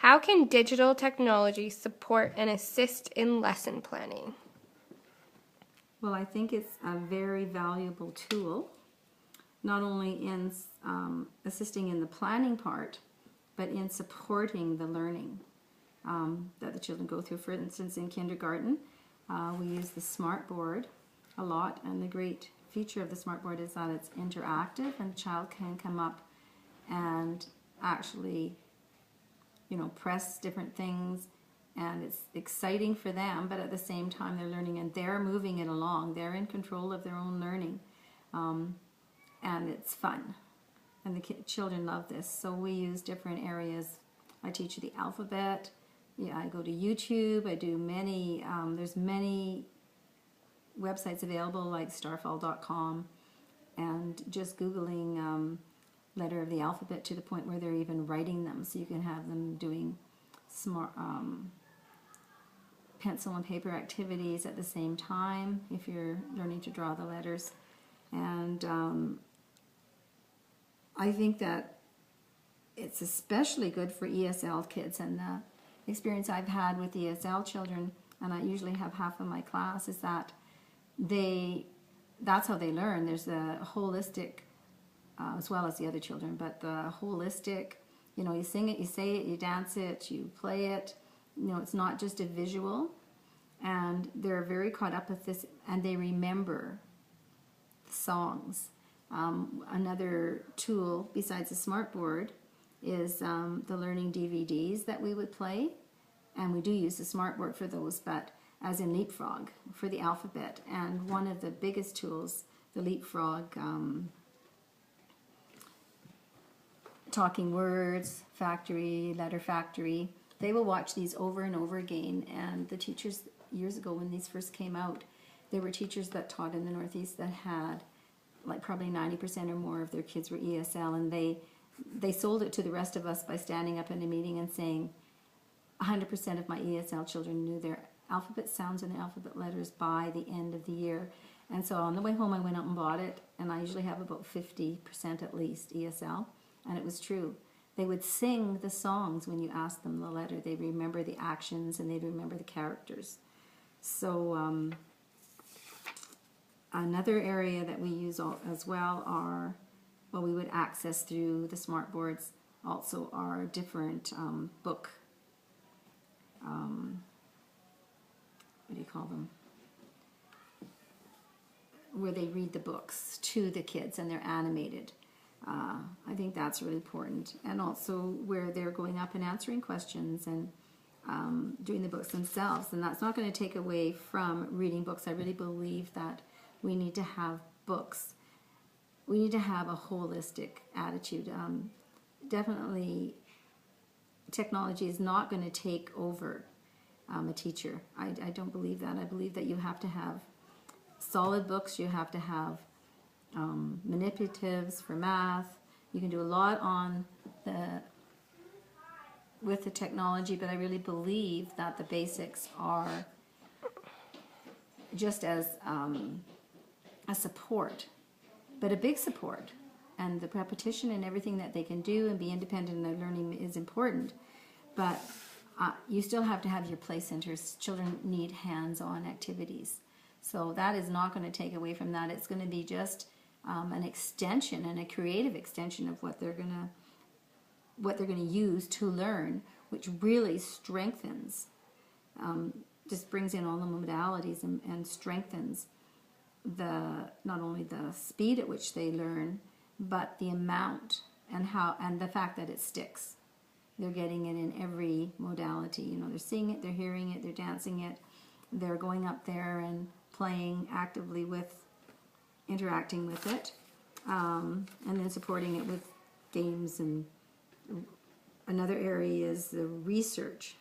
How can digital technology support and assist in lesson planning? Well, I think it's a very valuable tool, not only in assisting in the planning part, but in supporting the learning that the children go through. For instance, in kindergarten, we use the Smartboard a lot, and the great feature of the Smartboard is that it's interactive, and the child can come up and actually, press different things, and it's exciting for them, but at the same time they're learning and they're moving it along. They're in control of their own learning, and it's fun, and the children love this. So we use different areas. I teach the alphabet. Yeah, I go to YouTube. I do many. There's many websites available like starfall.com, and just googling letter of the alphabet to the point where they're even writing them, so you can have them doing smart pencil and paper activities at the same time if you're learning to draw the letters. And I think that it's especially good for ESL kids, and the experience I've had with ESL children, and I usually have half of my class, is that that's how they learn. There's the holistic, as well as the other children, but the holistic, you sing it, you say it, you dance it, you play it. It's not just a visual, and they're very caught up with this, and they remember the songs. Another tool besides the Smartboard is the learning DVDs that we would play, and we do use the Smartboard for those, but as in Leapfrog for the alphabet. And one of the biggest tools, the Leapfrog Talking Words Factory, Letter Factory, they will watch these over and over again. And the teachers, years ago when these first came out, there were teachers that taught in the Northeast that had like probably 90% or more of their kids were ESL, and they sold it to the rest of us by standing up in a meeting and saying 100% of my ESL children knew their alphabet sounds and alphabet letters by the end of the year. And so on the way home I went out and bought it, and I usually have about 50% at least ESL, and it was true. They would sing the songs when you asked them the letter. They remember the actions and they'd remember the characters. So another area that we use as well are, well, we would access through the Smartboards also are different book, what do you call them? Where they read the books to the kids and they're animated. I think that's really important. And also where they're going up and answering questions and doing the books themselves. And that's not going to take away from reading books. I really believe that we need to have books. We need to have a holistic attitude. Definitely technology is not going to take over a teacher. I don't believe that. I believe that you have to have solid books. You have to have manipulatives for math. You can do a lot with the technology, but I really believe that the basics are just as a support, but a big support. And the repetition and everything that they can do and be independent in their learning is important. But you still have to have your play centers. Children need hands-on activities. So that is not going to take away from that. It's going to be just an extension and a creative extension of what they're going to use to learn, which really strengthens, just brings in all the modalities and strengthens not only the speed at which they learn, but the amount and the fact that it sticks. They're getting it in every modality. They're seeing it, they're hearing it, they're dancing it, they're going up there and playing actively with, interacting with it, and then supporting it with games. And another area is the research.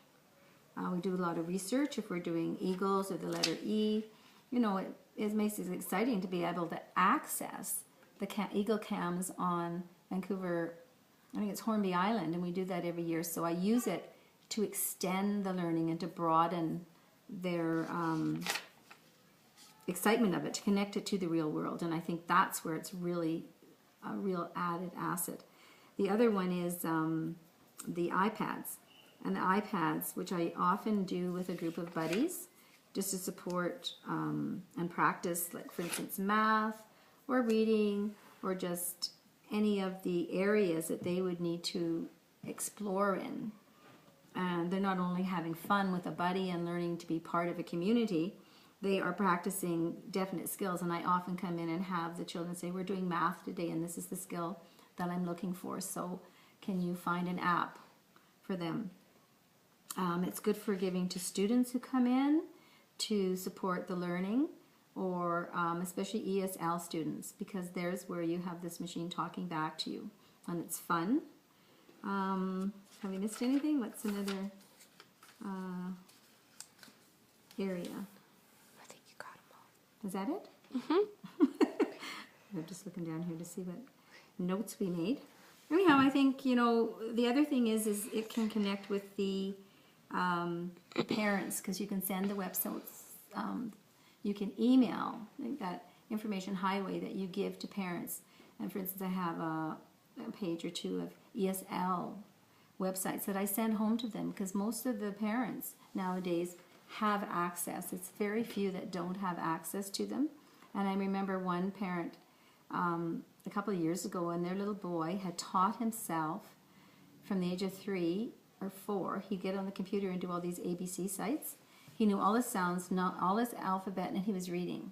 We do a lot of research if we're doing Eagles or the letter E. It makes it exciting to be able to access the Eagle Cams on Vancouver, I think it's Hornby Island, and we do that every year. So I use it to extend the learning and to broaden their excitement of it, to connect it to the real world. And I think that's where it's really a real added asset. The other one is the iPads. and the iPads, which I often do with a group of buddies, just to support and practice, like for instance, math or reading or just any of the areas that they would need to explore in. And they're not only having fun with a buddy and learning to be part of a community, they are practicing definite skills. And I often come in and have the children say, we're doing math today and this is the skill that I'm looking for. So can you find an app for them? It's good for giving to students who come in to support the learning, or especially ESL students, because there's where you have this machine talking back to you and it's fun. Have we missed anything? What's another area? I think you got them all. Is that it? I'm just looking down here to see what notes we made. Anyhow, I think, the other thing is it can connect with the parents, because you can send the websites, you can email that information highway that you give to parents. And for instance, I have a page or two of ESL websites that I send home to them, because most of the parents nowadays have access. It's very few that don't have access to them. And I remember one parent a couple of years ago, and their little boy had taught himself from the age of 3 or 4. He'd get on the computer and do all these ABC sites. He knew all his sounds, not all his alphabet, and he was reading.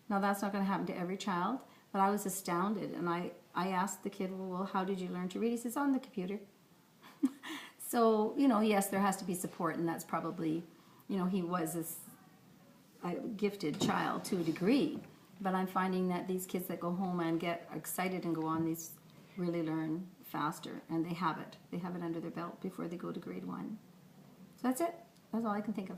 Now that's not going to happen to every child, but I was astounded. And I asked the kid, well, how did you learn to read? He says, on the computer. So, yes, there has to be support, and that's probably, he was a gifted child to a degree. But I'm finding that these kids that go home and get excited and go on, these really learn faster, and they have it. They have it under their belt before they go to grade 1. So that's it. That's all I can think of.